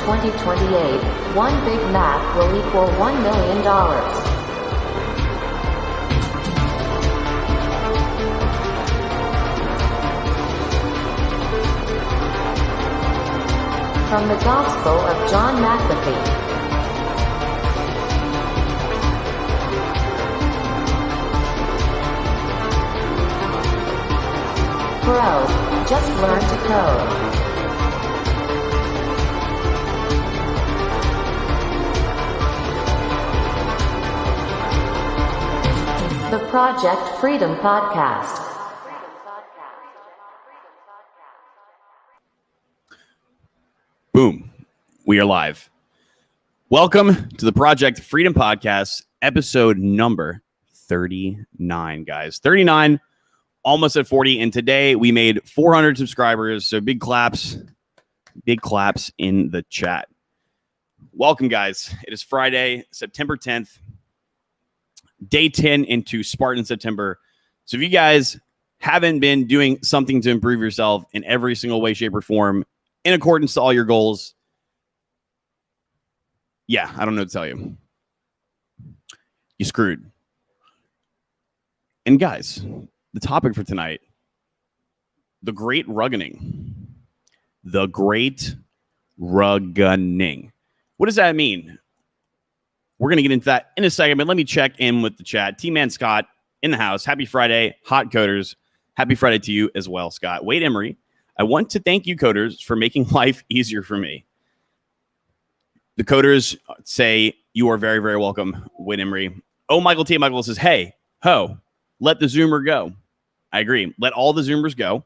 2028, one Big Mac will equal $1 million. From the Gospel of John McAfee. Bro, just learn to code. The Project Freedom Podcast. Boom. We are live. Welcome to the Project Freedom Podcast, episode number 39, guys. 39, almost at 40. And today we made 400 subscribers. So big claps in the chat. Welcome, guys. It is Friday, September 10th, day 10 into Spartan September. So if you guys haven't been doing something to improve yourself in every single way, shape, or form, in accordance to all your goals, yeah, I don't know what to tell you. You screwed. And guys, the topic for tonight, the great ruggening. The great ruggening. What does that mean? We're going to get into that in a second, but let me check in with the chat. T-Man Scott in the house. Happy Friday, hot coders. Happy Friday to you as well, Scott. Wade Emery, I want to thank you, coders, for making life easier for me. The coders say you are very, very welcome, Wade Emery. Oh, Michael T. Michael says, hey, ho, let the Zoomer go. I agree. Let all the Zoomers go.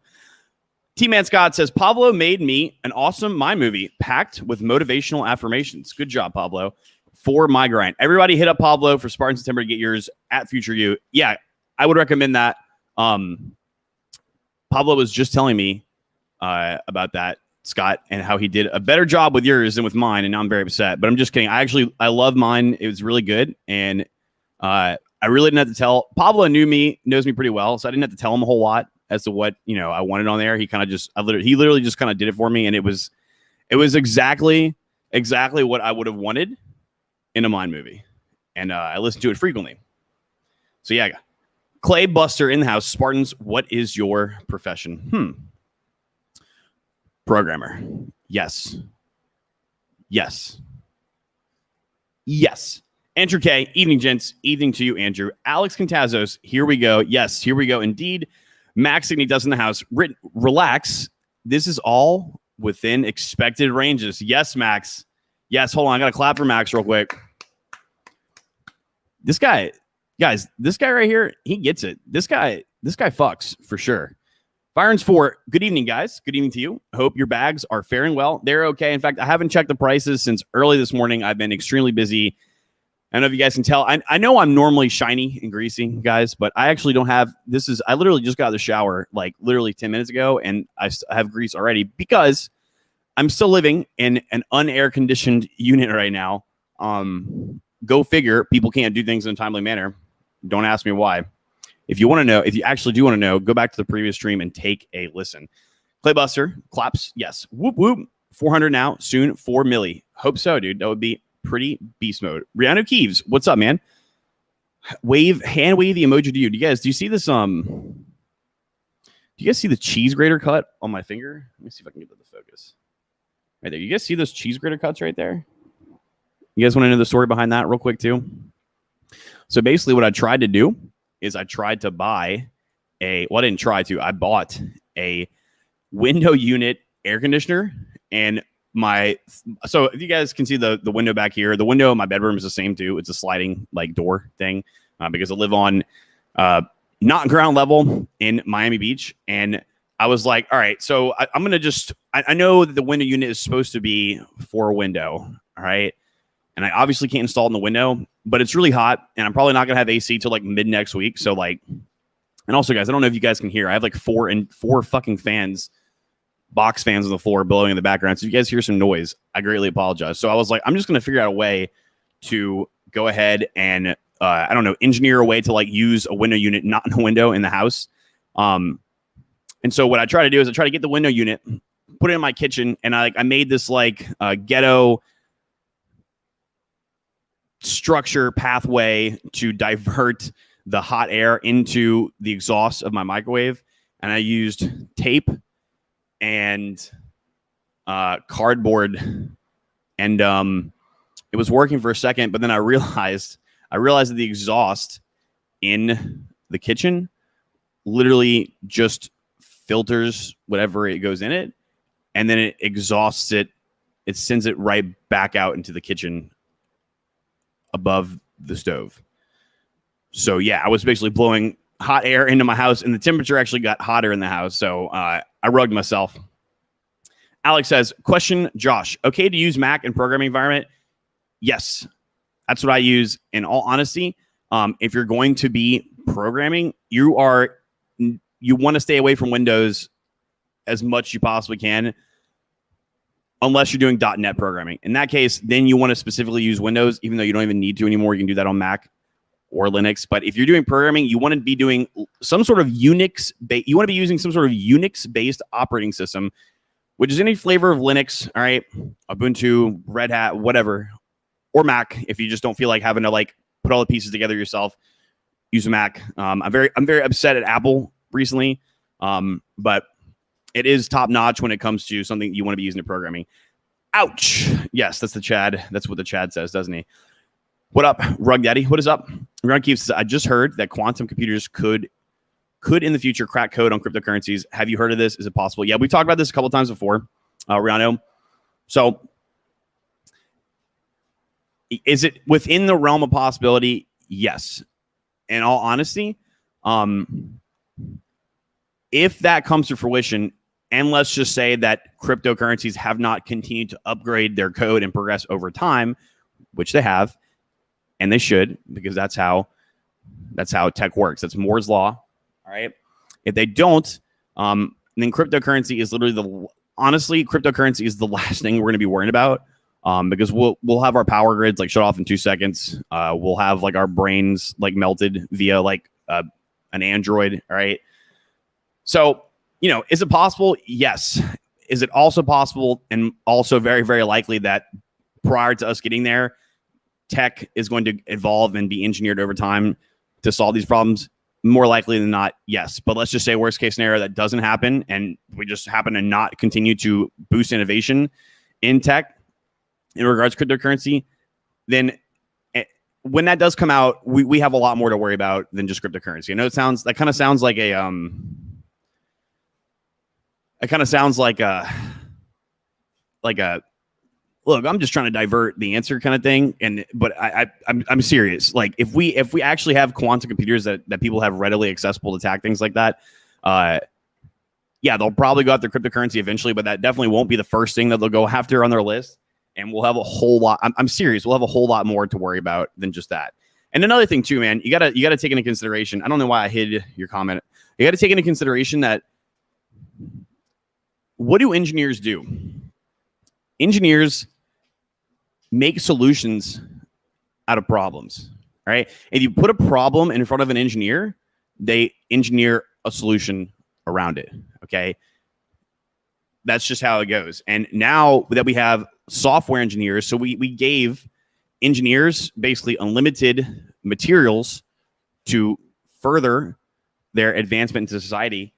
T-Man Scott says, Pablo made me an awesome mind movie packed with motivational affirmations. Good job, Pablo, for my grind. Everybody hit up Pablo for Spartan September to get yours at Future You. Yeah, I would recommend that. Pablo was just telling me about that, Scott, and how he did a better job with yours than with mine, and now I'm very upset. But I'm just kidding. I love mine. It was really good, and I really didn't have to tell. Pablo knows me pretty well, so I didn't have to tell him a whole lot as to what I wanted on there. He kind of just, he literally just kind of did it for me, and it was exactly what I would have wanted in a Mind movie, and I listened to it frequently. So yeah, Clay Buster in the house. Spartans, what is your profession? Programmer. Yes. Andrew K, evening, gents. Evening to you, Andrew. Alex Contazos, here we go. Yes, here we go. Indeed. Max Signey does in the house. Relax. This is all within expected ranges. Yes, Max. Yes, hold on. I got to clap for Max real quick. This guy right here, he gets it. This guy fucks for sure. Byron's 4, good evening, guys. Good evening to you. Hope your bags are faring well. They're okay. In fact, I haven't checked the prices since early this morning. I've been extremely busy. I don't know if you guys can tell. I know I'm normally shiny and greasy, guys, but I actually don't have, I literally just got out of the shower like literally 10 minutes ago, and I have grease already because I'm still living in an unair conditioned unit right now. Go figure, people can't do things in a timely manner. Don't ask me why. If you want to know, if you actually do want to know, go back to the previous stream and take a listen. Claybuster, claps, yes. Whoop, whoop. 400 now, soon 4 milli. Hope so, dude. That would be pretty beast mode. Rihanna Keeves, what's up, man? Hand wave the emoji to you. Do you see this? Do you guys see the cheese grater cut on my finger? Let me see if I can get to the focus. Right there. You guys see those cheese grater cuts right there? You guys want to know the story behind that real quick too? So basically what I tried to do is I tried to buy I bought a window unit air conditioner, and so if you guys can see the window back here, the window in my bedroom is the same too. It's a sliding like door thing because I live on not ground level in Miami Beach. And I was like, all right, so I'm going to I know that the window unit is supposed to be for a window. All right. And I obviously can't install it in the window, but it's really hot, and I'm probably not going to have AC till like mid next week. So like, and also guys, I don't know if you guys can hear, I have like four fucking fans, box fans on the floor blowing in the background. So if you guys hear some noise, I greatly apologize. So I was like, I'm just going to figure out a way to go ahead and, engineer a way to like use a window unit, not in a window in the house. And so what I try to do is I try to get the window unit put it in my kitchen, and I made this like ghetto structure pathway to divert the hot air into the exhaust of my microwave. And I used tape and cardboard, and it was working for a second, but then I realized that the exhaust in the kitchen literally just filters whatever it goes in it, and then it exhausts it. It sends it right back out into the kitchen above the stove. So yeah, I was basically blowing hot air into my house, and the temperature actually got hotter in the house. So I rugged myself. Alex says, question, Josh, okay to use Mac in programming environment? Yes, that's what I use. In all honesty, if you're going to be programming, you want to stay away from Windows as much as you possibly can, unless you're doing .NET programming. In that case, then you want to specifically use Windows, even though you don't even need to anymore. You can do that on Mac or Linux. But if you're doing programming, you want to be doing some sort of Unix. You want to be using some sort of Unix-based operating system, which is any flavor of Linux. All right, Ubuntu, Red Hat, whatever, or Mac. If you just don't feel like having to like put all the pieces together yourself, use a Mac. I'm very upset at Apple recently, but it is top notch when it comes to something you want to be using in programming. Ouch. Yes, that's the Chad. That's what the Chad says, doesn't he? What up, Rug Daddy? What is up? Rug Keeps says, I just heard that quantum computers could in the future crack code on cryptocurrencies. Have you heard of this? Is it possible? Yeah, we talked about this a couple of times before, Rihanna. So is it within the realm of possibility? Yes. In all honesty, if that comes to fruition, and let's just say that cryptocurrencies have not continued to upgrade their code and progress over time, which they have, and they should, because that's how tech works. That's Moore's law. All right. If they don't, then cryptocurrency is literally cryptocurrency is the last thing we're going to be worrying about, because we'll have our power grids like shut off in 2 seconds. We'll have like our brains like melted via like an Android. All right. So, is it possible? Yes. Is it also possible and also very, very likely that prior to us getting there, tech is going to evolve and be engineered over time to solve these problems? More likely than not, yes. But let's just say worst case scenario that doesn't happen, and we just happen to not continue to boost innovation in tech in regards to cryptocurrency, then when that does come out, we have a lot more to worry about than just cryptocurrency. I know that kind of sounds like a look, I'm just trying to divert the answer kind of thing. But I'm serious. Like if we actually have quantum computers that people have readily accessible to attack things like that, yeah, they'll probably go after cryptocurrency eventually, but that definitely won't be the first thing that they'll go after on their list. And we'll have a whole lot. I'm serious. We'll have a whole lot more to worry about than just that. And another thing too, man, you gotta take into consideration. I don't know why I hid your comment. You got to take into consideration that what do engineers do? Engineers make solutions out of problems. All right. If you put a problem in front of an engineer, they engineer a solution around it. Okay. That's just how it goes. And now that we have software engineers, so we gave engineers basically unlimited materials to further their advancement into society.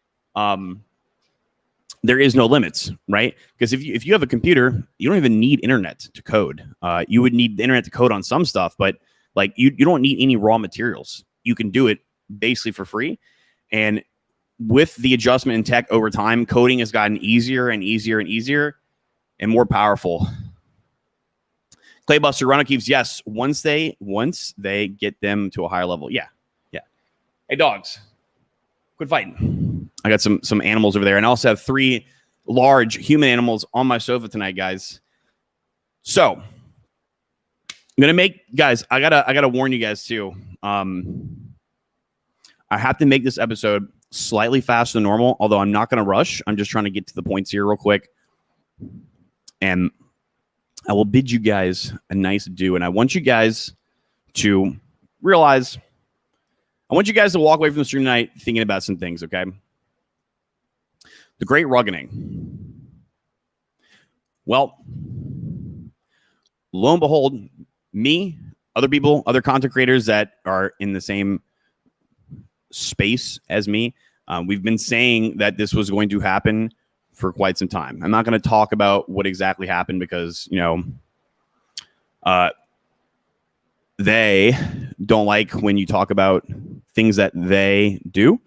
There is no limits, right? Because if you have a computer, you don't even need internet to code. You would need the internet to code on some stuff, but like you don't need any raw materials. You can do it basically for free. And with the adjustment in tech over time, coding has gotten easier and easier and easier and more powerful. Claybuster Runner keeps, yes, once they get them to a higher level. Yeah. Hey, dogs, quit fighting. I got some animals over there, and I also have 3 large human animals on my sofa tonight, guys. So I'm gonna I gotta warn you guys too. I have to make this episode slightly faster than normal, although I'm not gonna rush. I'm just trying to get to the points here real quick, and I will bid you guys a nice adieu. And I want you guys to realize, I want you guys to walk away from the stream tonight thinking about some things, okay? The Great Ruggening. Well, lo and behold, me, other people, other content creators that are in the same space as me, we've been saying that this was going to happen for quite some time. I'm not going to talk about what exactly happened because, they don't like when you talk about things that they do.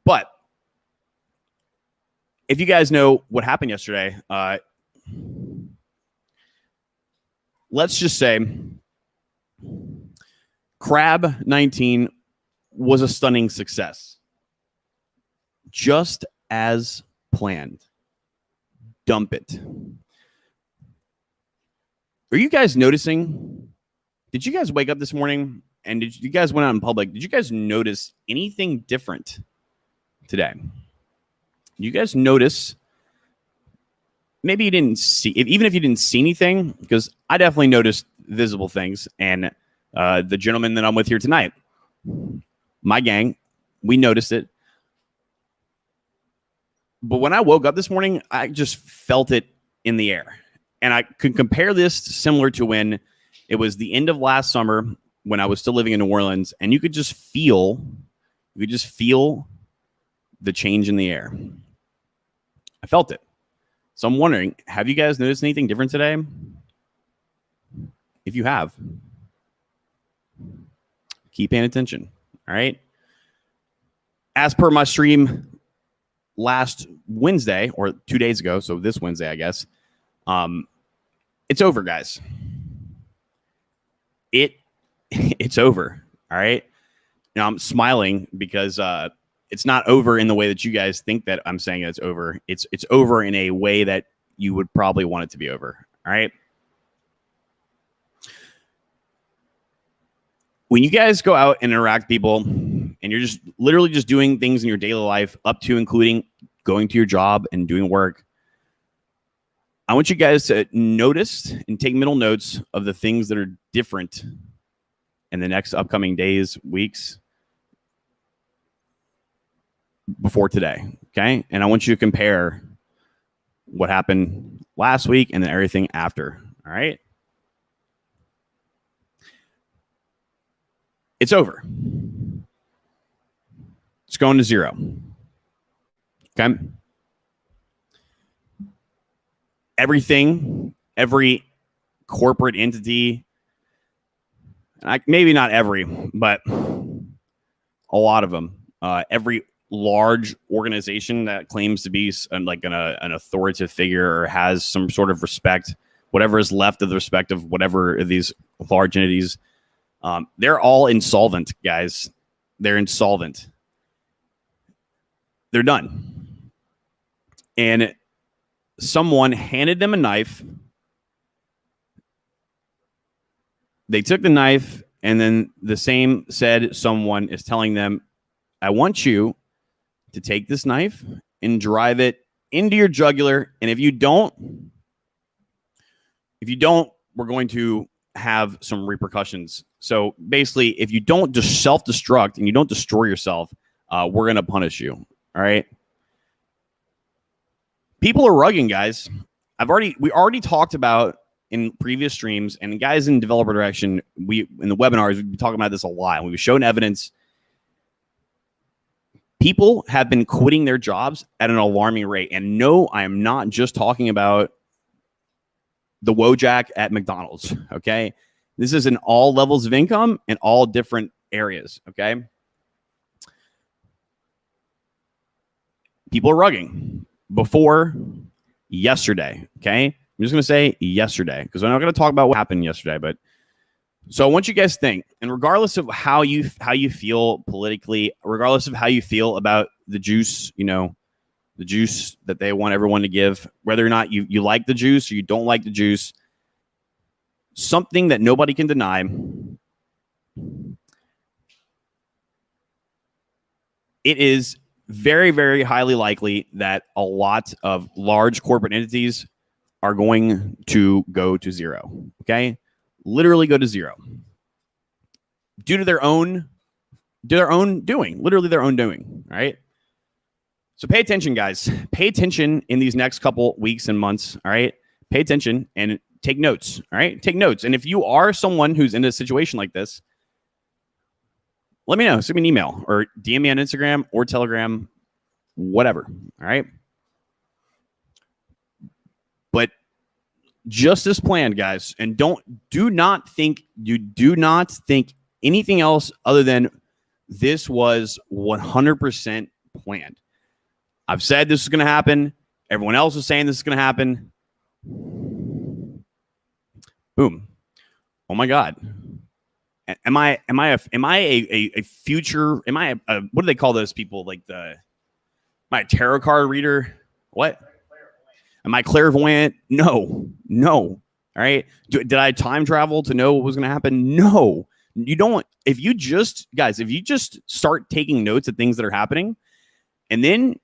But if you guys know what happened yesterday, let's just say Crab 19 was a stunning success. Just as planned. Dump it. Are you guys noticing? Did you guys wake up this morning and did you guys went out in public? Did you guys notice anything different today? You guys notice? Maybe you didn't see, even if you didn't see anything, because I definitely noticed visible things. And the gentleman that I'm with here tonight, my gang, we noticed it. But when I woke up this morning, I just felt it in the air. And I could compare this similar to when it was the end of last summer when I was still living in New Orleans, and you could just feel the change in the air. I felt it. So I'm wondering, have you guys noticed anything different today? If you have, keep paying attention. All right. As per my stream last Wednesday or 2 days ago, so this Wednesday, I guess, it's over, guys. It's over. All right. Now I'm smiling because it's not over in the way that you guys think that I'm saying it's over. It's over in a way that you would probably want it to be over. All right. When you guys go out and interact with people and you're just literally just doing things in your daily life up to including going to your job and doing work, I want you guys to notice and take mental notes of the things that are different in the next upcoming days, weeks, before today, okay? And I want you to compare what happened last week and then everything after, all right? It's over. It's going to zero, okay? Everything, every corporate entity, maybe not every, but a lot of them, every large organization that claims to be like an authoritative figure or has some sort of respect, whatever is left of the respect of whatever of these large entities, they're all insolvent, guys. They're insolvent. They're done. And someone handed them a knife. They took the knife, and then the same said someone is telling them, I want you to take this knife and drive it into your jugular. And if you don't, we're going to have some repercussions. So basically, if you don't just self-destruct and you don't destroy yourself, we're going to punish you. All right. People are rugging, guys. We already talked about in previous streams, and guys in developer direction, in the webinars, we've been talking about this a lot. We've shown evidence. People have been quitting their jobs at an alarming rate. And no, I am not just talking about the Wojak at McDonald's, okay? This is in all levels of income and all different areas, okay? People are rugging before yesterday, okay? I'm just going to say yesterday because I'm not going to talk about what happened yesterday, but so I want you guys to think, and regardless of how you feel politically, regardless of how you feel about the juice, the juice that they want everyone to give, whether or not you like the juice or you don't like the juice, something that nobody can deny, it is very, very highly likely that a lot of large corporate entities are going to go to zero, okay? Literally go to zero due to their own doing, literally their own doing, right? So pay attention, guys. Pay attention in these next couple weeks and months, all right? pay attention and take notes. All right, take notes. And if you are someone who's in a situation like this, let me know. Send me an email or DM me on Instagram or Telegram, whatever. All right. But just as planned, guys, and do not think anything else other than this was 100% planned. I've said this is going to happen. Everyone else is saying this is going to happen. Boom. Oh my God. Am I a future? Am I a what do they call those people? Like am I a tarot card reader? What? Am I clairvoyant? No. All right. Did I time travel to know what was going to happen? No. You don't. If you just start taking notes of things that are happening, and then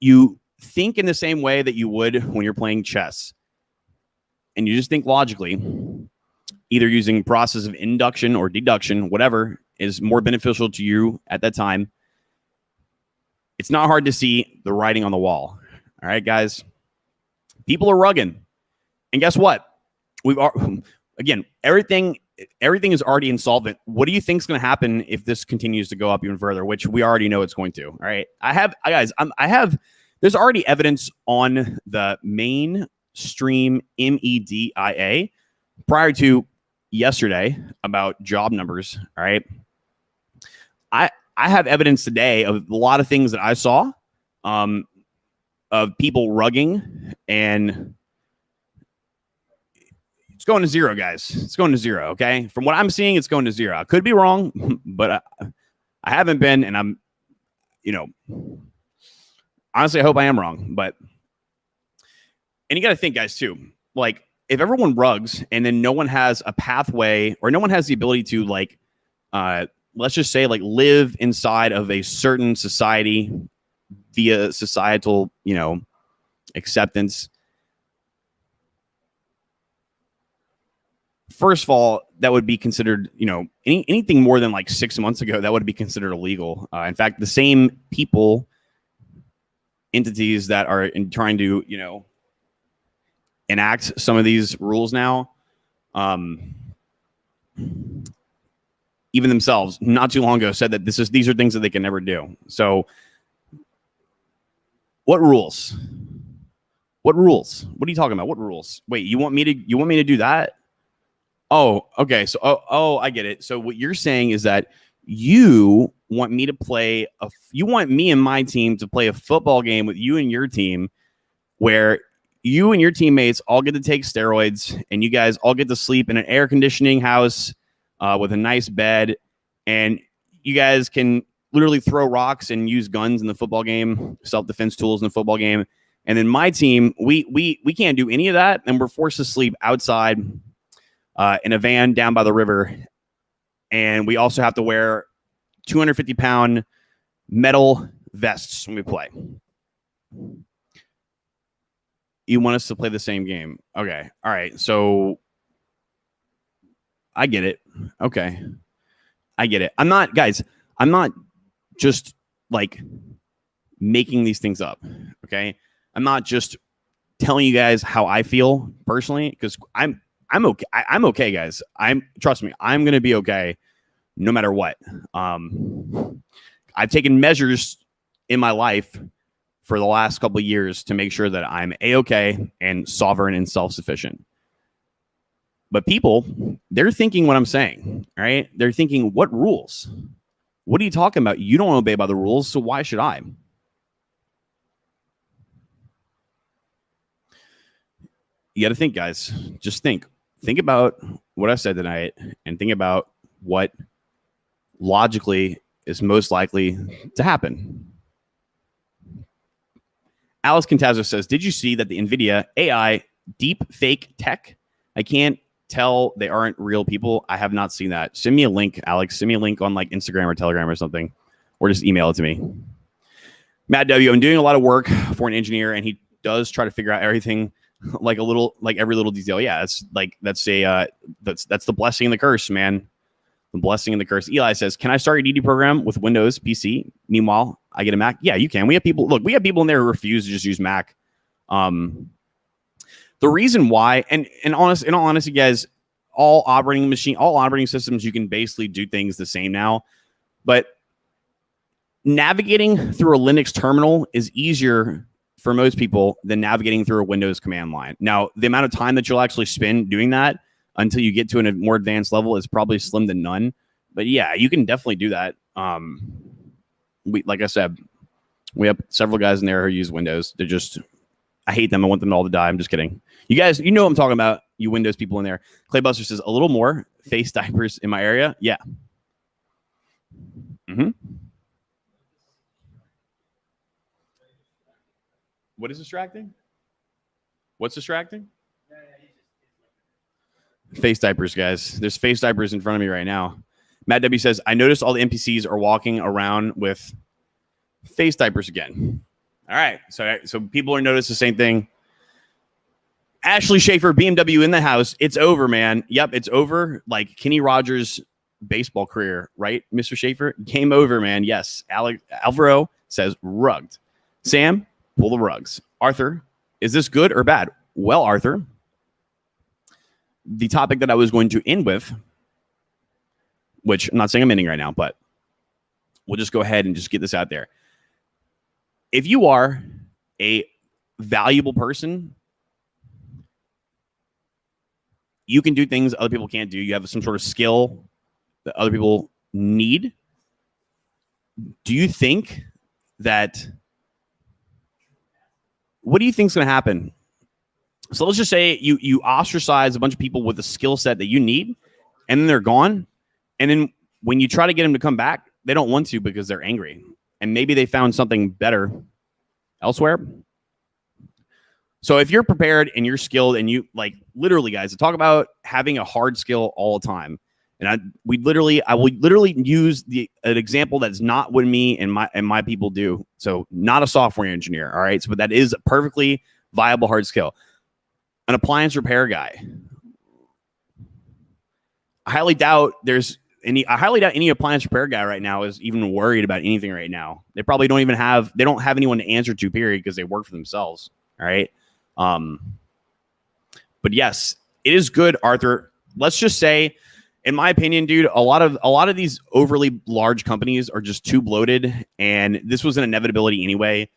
you think in the same way that you would when you're playing chess, and you just think logically, either using process of induction or deduction, whatever is more beneficial to you at that time, it's not hard to see the writing on the wall. All right, guys. People are rugging. And guess what? Again, everything is already insolvent. What do you think is going to happen if this continues to go up even further, which we already know it's going to? All right. There's already evidence on the mainstream media prior to yesterday about job numbers. All right. I have evidence today of a lot of things that I saw of people rugging, and it's going to zero, guys. It's going to zero. Okay. From what I'm seeing, it's going to zero. I could be wrong, but I haven't been, and I'm, honestly, I hope I am wrong, and you got to think, guys, too, like if everyone rugs and then no one has a pathway or no one has the ability to let's just say live inside of a certain society via societal, acceptance. First of all, that would be considered, anything more than 6 months ago, that would be considered illegal. In fact, the same people, entities that are trying to, enact some of these rules now, even themselves, not too long ago, said that these are things that they can never do. So, what rules? What rules? What are you talking about? What rules? Wait, you want me to do that? Oh, okay. So, I get it. So what you're saying is that you want me and my team to play a football game with you and your team where you and your teammates all get to take steroids and you guys all get to sleep in an air conditioning house with a nice bed, and you guys can literally throw rocks and use guns in the football game, self-defense tools in the football game. And then my team, we can't do any of that, and we're forced to sleep outside in a van down by the river. And we also have to wear 250-pound metal vests when we play. You want us to play the same game. Okay. All right. So I get it. Okay. I get it. I'm not just making these things up. Okay. I'm not just telling you guys how I feel personally, because I'm okay. I'm okay, guys. Trust me, I'm going to be okay no matter what. I've taken measures in my life for the last couple of years to make sure that I'm A-okay and sovereign and self-sufficient. But people, they're thinking what I'm saying, all right? They're thinking, what rules? What are you talking about? You don't obey by the rules, so why should I? You got to think, guys. Just think. Think about what I said tonight and think about what logically is most likely to happen. Alice Cantazzo says, did you see that the NVIDIA AI deep fake tech? I can't tell they aren't real people. I have not seen that. Send me a link, Alex. Send me a link on Instagram or Telegram or something, or just email it to me. Matt W., I'm doing a lot of work for an engineer, and he does try to figure out everything every little detail. Yeah, that's the blessing and the curse, man. The blessing and the curse. Eli says, can I start a DD program with Windows PC? Meanwhile, I get a Mac. Yeah, you can. We have people in there who refuse to just use Mac. The reason why, and in all honesty, guys, all operating systems, you can basically do things the same now, but navigating through a Linux terminal is easier for most people than navigating through a Windows command line. Now, the amount of time that you'll actually spend doing that until you get to a more advanced level is probably slim to none. But yeah, you can definitely do that. Like I said, we have several guys in there who use Windows. They're just, I hate them. I want them all to die. I'm just kidding. You guys, you know what I'm talking about, you Windows people in there. Claybuster says, a little more face diapers in my area. Yeah. What is distracting? What's distracting? Face diapers, guys. There's face diapers in front of me right now. Matt W says, I noticed all the NPCs are walking around with face diapers again. All right. So people are noticing the same thing. Ashley Schaefer, BMW in the house. It's over, man. Yep, it's over. Like Kenny Rogers' baseball career, right, Mr. Schaefer? Game over, man. Yes. Alvaro says rugged. Sam, pull the rugs. Arthur, is this good or bad? Well, Arthur, the topic that I was going to end with, which I'm not saying I'm ending right now, but we'll just go ahead and just get this out there. If you are a valuable person, you can do things other people can't do. You have some sort of skill that other people need. Do you think that, what do you think is going to happen? So let's just say you ostracize a bunch of people with a skill set that you need, and then they're gone. And then when you try to get them to come back, they don't want to because they're angry. And maybe they found something better elsewhere. So if you're prepared and you're skilled and you, like, literally, guys, to talk about having a hard skill all the time. And I will literally use an example that's not what me and my people do. So not a software engineer. All right. So, but that is a perfectly viable hard skill. An appliance repair guy. I highly doubt any appliance repair guy right now is even worried about anything right now. They probably don't have anyone to answer to, period, because they work for themselves. All right. But yes, it is good, Arthur. Let's just say, in my opinion, dude, a lot of these overly large companies are just too bloated, and this was an inevitability anyway.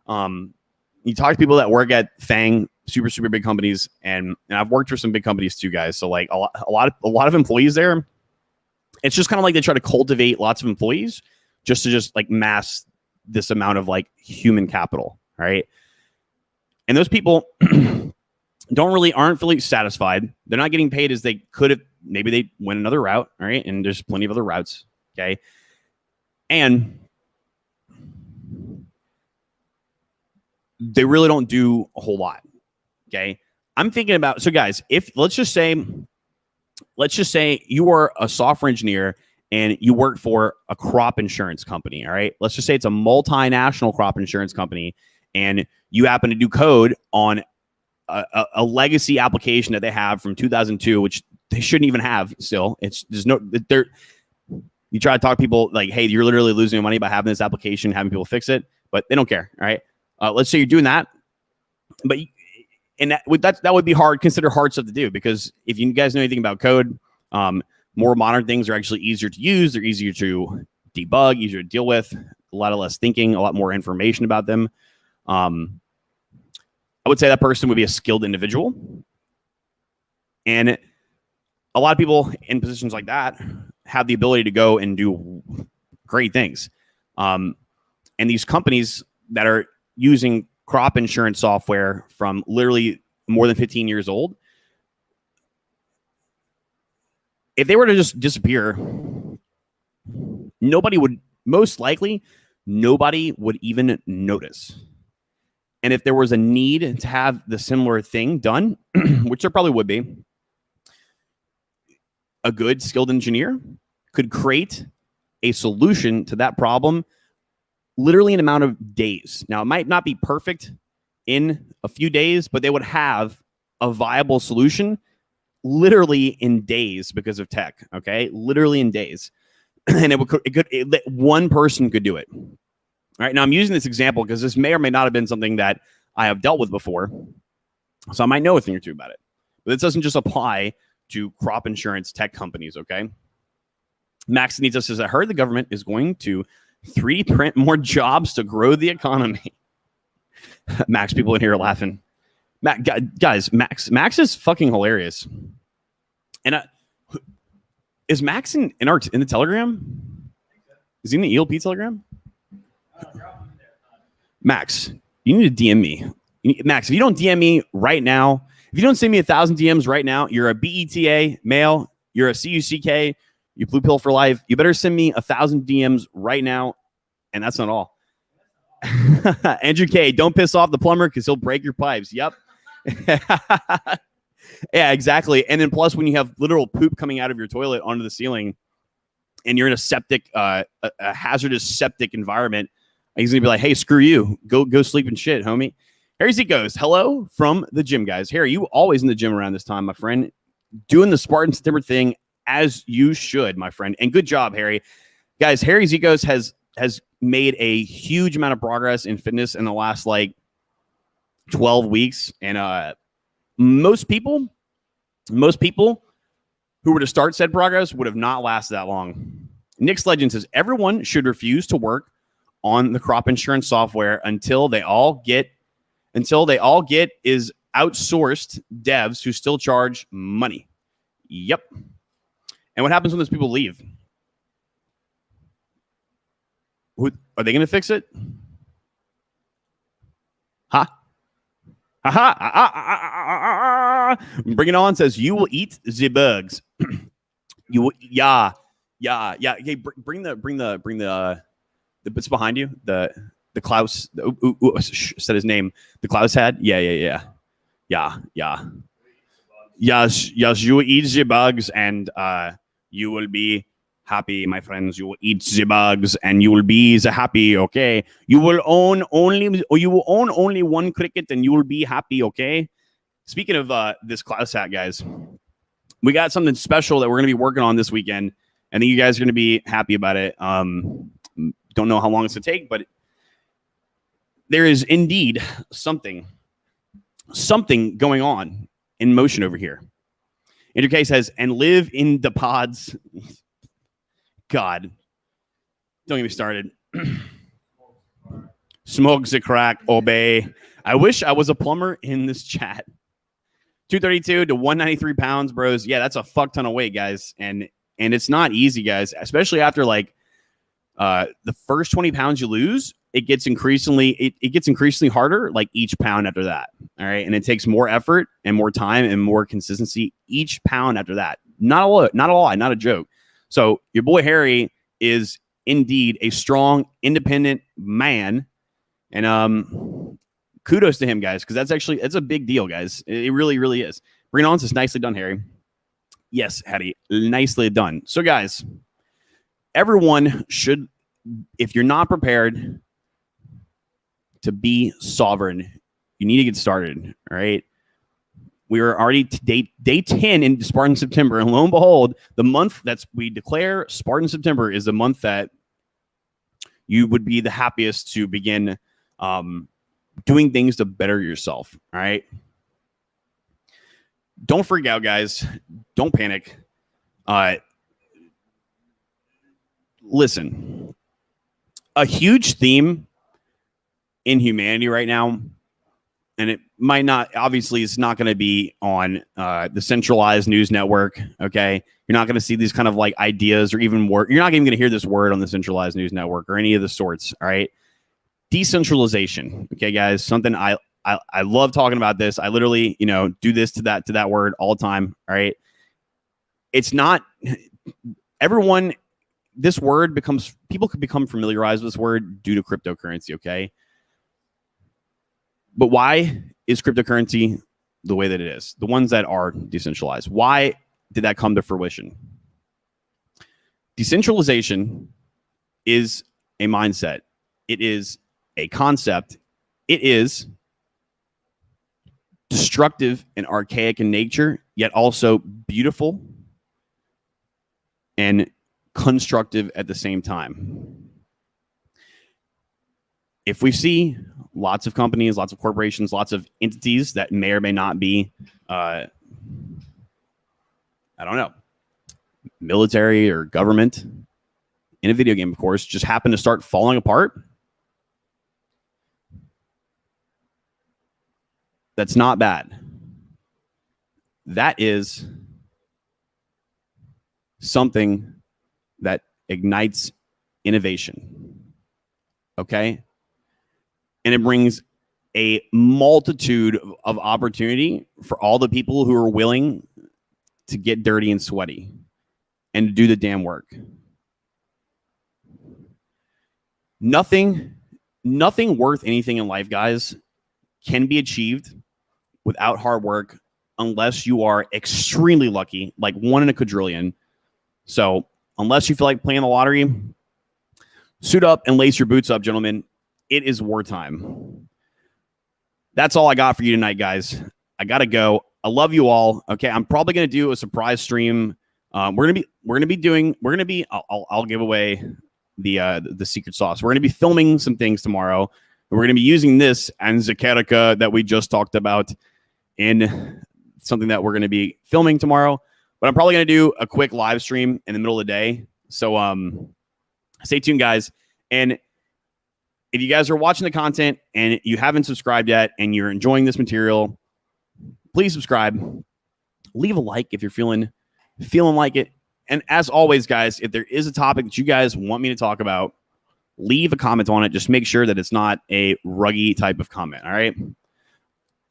You talk to people that work at FANG, super big companies, and I've worked for some big companies too, guys. So like a lot of employees there, it's just kind of like they try to cultivate lots of employees just to like mass this amount of like human capital, right? And those people aren't really satisfied. They're not getting paid as they could have. Maybe they went another route, all right? And there's plenty of other routes, okay? And they really don't do a whole lot, okay? I'm thinking about, so guys, if let's just say you are a software engineer and you work for a crop insurance company, all right? Let's just say it's a multinational crop insurance company, and you happen to do code on a legacy application that they have from 2002, which they shouldn't even have still. You try to talk to people like, hey, you're literally losing money by having this application, having people fix it, but they don't care, all right? Let's say you're doing that, but that would be considered hard stuff to do, because if you guys know anything about code, more modern things are actually easier to use. They're easier to debug, easier to deal with, a lot less thinking, a lot more information about them. I would say that person would be a skilled individual. And a lot of people in positions like that have the ability to go and do great things. And these companies that are using crop insurance software from literally more than 15 years old, if they were to just disappear, nobody would even notice. And if there was a need to have the similar thing done, which there probably would be, a good skilled engineer could create a solution to that problem literally in an amount of days. Now, it might not be perfect in a few days, but they would have a viable solution literally in days because of tech, okay? Literally in days. And one person could do it. All right, now I'm using this example because this may or may not have been something that I have dealt with before. So I might know a thing or two about it. But this doesn't just apply to crop insurance tech companies, okay? Max needs us says, I heard the government is going to 3D print more jobs to grow the economy. Max, people in here are laughing. Guys, Max is fucking hilarious. And is Max in the Telegram? Is he in the ELP Telegram? Max, you need to DM me. Max, if you don't DM me right now, if you don't send me 1,000 DMs right now, you're a BETA male, you're a CUCK, you blue pill for life. You better send me 1,000 DMs right now, and that's not all. Andrew K, don't piss off the plumber because he'll break your pipes. Yep. Yeah, exactly. And then plus when you have literal poop coming out of your toilet onto the ceiling and you're in a septic, a hazardous septic environment, he's going to be like, hey, screw you. Go sleep and shit, homie. Harry Z goes, hello from the gym, guys. Harry, you always in the gym around this time, my friend. Doing the Spartan September thing as you should, my friend. And good job, Harry. Guys, Harry Z goes has made a huge amount of progress in fitness in the last, 12 weeks. And most people who were to start said progress would have not lasted that long. Nick's Legend says, everyone should refuse to work on the crop insurance software until they all get is outsourced devs who still charge money. Yep. And what happens when those people leave? Are they going to fix it? Ha. Bring it on says, you will eat the bugs. You will, yeah. Hey, bring the bits behind you. The Klaus, said his name. The Klaus had. Yeah. Yes, you will eat the bugs and you will be happy, my friends. You will eat the bugs and you will be the happy, okay? You will own only one cricket and you will be happy, okay? Speaking of this Klaus hat, guys, we got something special that we're going to be working on this weekend. I think you guys are going to be happy about it. Don't know how long it's going to take, but there is indeed something going on in motion over here. Andrew K says, and live in the pods. God, don't get me started. Smoke the crack, obey. I wish I was a plumber in this chat. 232 to 193 pounds, bros. Yeah, that's a fuck ton of weight, guys. And it's not easy, guys, especially after the first 20 pounds you lose. It gets increasingly harder each pound after that. All right. And it takes more effort and more time and more consistency each pound after that. Not a lot, not a joke. So your boy Harry is indeed a strong, independent man. And kudos to him, guys, because that's a big deal, guys. It really, really is. Bring it on. It's nicely done, Harry. Yes, Hattie, nicely done. So, guys, everyone should, if you're not prepared to be sovereign, you need to get started. All right. We are already day 10 in Spartan September. And lo and behold, the month we declare Spartan September is the month that you would be the happiest to begin doing things to better yourself. All right. Don't freak out, guys. Don't panic. Listen, a huge theme in humanity right now, and it might not, obviously, it's not going to be on the centralized news network, okay? You're not going to see these kind of ideas or even word. You're not even going to hear this word on the centralized news network or any of the sorts, all right? Decentralization, okay, guys? Something I love talking about this. I literally, do this to that word all the time, all right? It's not, everyone, this word people could become familiarized with this word due to cryptocurrency, okay? But why is cryptocurrency the way that it is? The ones that are decentralized. Why did that come to fruition? Decentralization is a mindset. It is a concept. It is destructive and archaic in nature, yet also beautiful and constructive at the same time. if we see lots of companies, lots of corporations, lots of entities that may or may not be, I don't know, military or government in a video game, of course, just happen to start falling apart, that's not bad. That is something that ignites innovation. Okay? And it brings a multitude of opportunity for all the people who are willing to get dirty and sweaty and to do the damn work. Nothing worth anything in life, guys, can be achieved without hard work unless you are extremely lucky, like 1 in a quadrillion. So unless you feel like playing the lottery, suit up and lace your boots up, gentlemen. It is wartime. That's all I got for you tonight, guys. I gotta go. I love you all. Okay, I'm probably gonna do a surprise stream. I'll give away the secret sauce. We're gonna be filming some things tomorrow. We're gonna be using this Anzakerica that we just talked about in something that we're gonna be filming tomorrow. But I'm probably gonna do a quick live stream in the middle of the day. So stay tuned, guys. And if you guys are watching the content and you haven't subscribed yet and you're enjoying this material, please subscribe. Leave a like if you're feeling like it. And as always, guys, if there is a topic that you guys want me to talk about, leave a comment on it. Just make sure that it's not a ruggy type of comment. All right.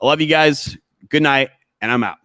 I love you guys. Good night, and I'm out.